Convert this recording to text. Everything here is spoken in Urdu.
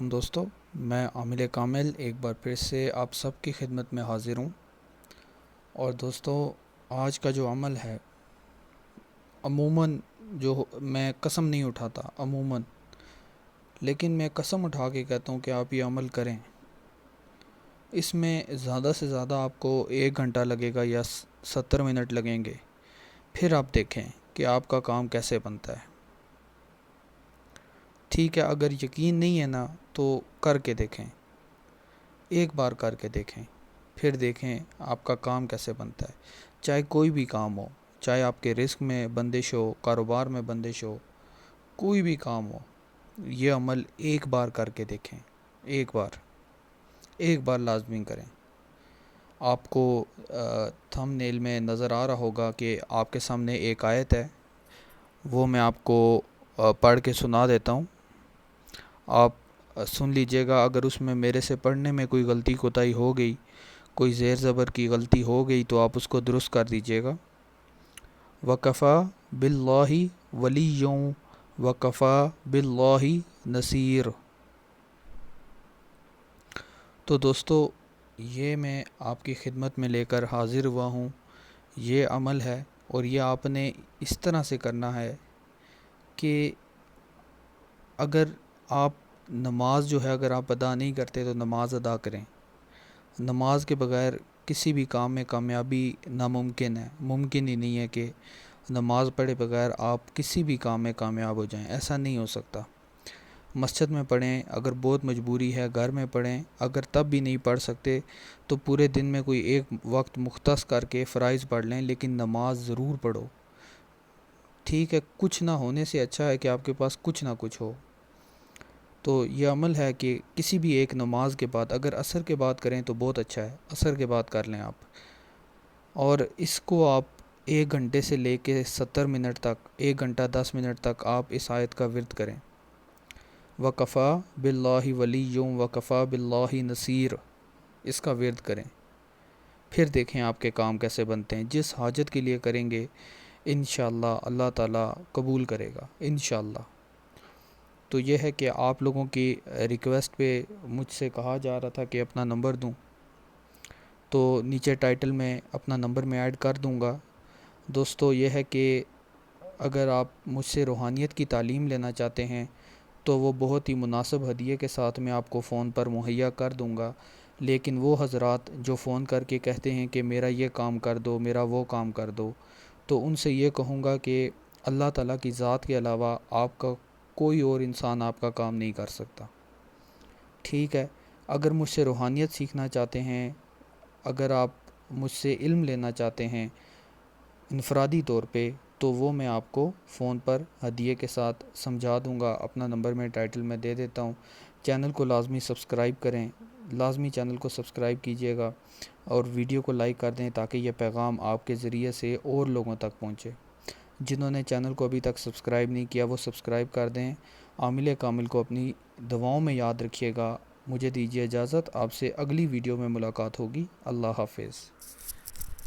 علیکم دوستو، میں عامل کامل ایک بار پھر سے آپ سب کی خدمت میں حاضر ہوں۔ اور دوستو، آج کا جو عمل ہے عموماً جو میں قسم نہیں اٹھاتا لیکن میں قسم اٹھا کے کہتا ہوں کہ آپ یہ عمل کریں۔ اس میں زیادہ سے زیادہ آپ کو 1 گھنٹہ لگے گا یا 70 منٹ لگیں گے، پھر آپ دیکھیں کہ آپ کا کام کیسے بنتا ہے۔ ٹھیک ہے، اگر یقین نہیں ہے نا تو کر کے دیکھیں، ایک بار کر کے دیکھیں، پھر دیکھیں آپ کا کام کیسے بنتا ہے۔ چاہے کوئی بھی کام ہو، چاہے آپ کے رزق میں بندش ہو، کاروبار میں بندش ہو، کوئی بھی کام ہو، یہ عمل ایک بار کر کے دیکھیں۔ ایک بار لازمی کریں۔ آپ کو تھم نیل میں نظر آ رہا ہوگا کہ آپ کے سامنے ایک آیت ہے، وہ میں آپ کو پڑھ کے سنا دیتا ہوں، آپ سن لیجئے گا۔ اگر اس میں میرے سے پڑھنے میں کوئی غلطی کوتاہی ہو گئی، کوئی زیر زبر کی غلطی ہو گئی تو آپ اس کو درست کر دیجئے گا۔ وَكَفَى بِاللَّهِ وَلِيًّا وَكَفَى بِاللَّهِ نَصِيرًا۔ تو دوستو، یہ میں آپ کی خدمت میں لے کر حاضر ہوا ہوں۔ یہ عمل ہے اور یہ آپ نے اس طرح سے کرنا ہے کہ اگر آپ نماز جو ہے اگر آپ ادا نہیں کرتے تو نماز ادا کریں۔ نماز کے بغیر کسی بھی کام میں کامیابی ناممکن ہے، ممکن ہی نہیں ہے کہ نماز پڑھے بغیر آپ کسی بھی کام میں کامیاب ہو جائیں، ایسا نہیں ہو سکتا۔ مسجد میں پڑھیں، اگر بہت مجبوری ہے گھر میں پڑھیں، اگر تب بھی نہیں پڑھ سکتے تو پورے دن میں کوئی ایک وقت مختص کر کے فرائض پڑھ لیں، لیکن نماز ضرور پڑھو۔ ٹھیک ہے، کچھ نہ ہونے سے اچھا ہے کہ آپ کے پاس کچھ نہ کچھ ہو۔ تو یہ عمل ہے کہ کسی بھی ایک نماز کے بعد، اگر عصر کے بعد کریں تو بہت اچھا ہے، عصر کے بعد کر لیں آپ، اور اس کو آپ 1 گھنٹے سے لے کے 70 منٹ تک، 1 گھنٹہ 10 منٹ تک آپ اس آیت کا ورد کریں۔ وَكَفَى بِاللَّهِ وَلِيًّا وَكَفَى بِاللَّهِ نَصِيرًا، اس کا ورد کریں، پھر دیکھیں آپ کے کام کیسے بنتے ہیں۔ جس حاجت کے لیے کریں گے انشاءاللہ اللہ تعالیٰ قبول کرے گا انشاءاللہ۔ تو یہ ہے کہ آپ لوگوں کی ریکویسٹ پہ مجھ سے کہا جا رہا تھا کہ اپنا نمبر دوں، تو نیچے ٹائٹل میں اپنا نمبر میں ایڈ کر دوں گا۔ دوستو، یہ ہے کہ اگر آپ مجھ سے روحانیت کی تعلیم لینا چاہتے ہیں تو وہ بہت ہی مناسب ہدیے کے ساتھ میں آپ کو فون پر مہیا کر دوں گا، لیکن وہ حضرات جو فون کر کے کہتے ہیں کہ میرا یہ کام کر دو، میرا وہ کام کر دو، تو ان سے یہ کہوں گا کہ اللہ تعالیٰ کی ذات کے علاوہ آپ کا کوئی اور انسان آپ کا کام نہیں کر سکتا۔ ٹھیک ہے، اگر مجھ سے روحانیت سیکھنا چاہتے ہیں، اگر آپ مجھ سے علم لینا چاہتے ہیں انفرادی طور پہ، تو وہ میں آپ کو فون پر ہدیے کے ساتھ سمجھا دوں گا۔ اپنا نمبر میں ٹائٹل میں دے دیتا ہوں۔ چینل کو لازمی سبسکرائب کریں، لازمی چینل کو سبسکرائب کیجیے گا اور ویڈیو کو لائک کر دیں تاکہ یہ پیغام آپ کے ذریعے سے اور لوگوں تک پہنچے۔ جنہوں نے چینل کو ابھی تک سبسکرائب نہیں کیا وہ سبسکرائب کر دیں۔ عامل کامل کو اپنی دعاؤں میں یاد رکھیے گا۔ مجھے دیجیے اجازت، آپ سے اگلی ویڈیو میں ملاقات ہوگی۔ اللہ حافظ۔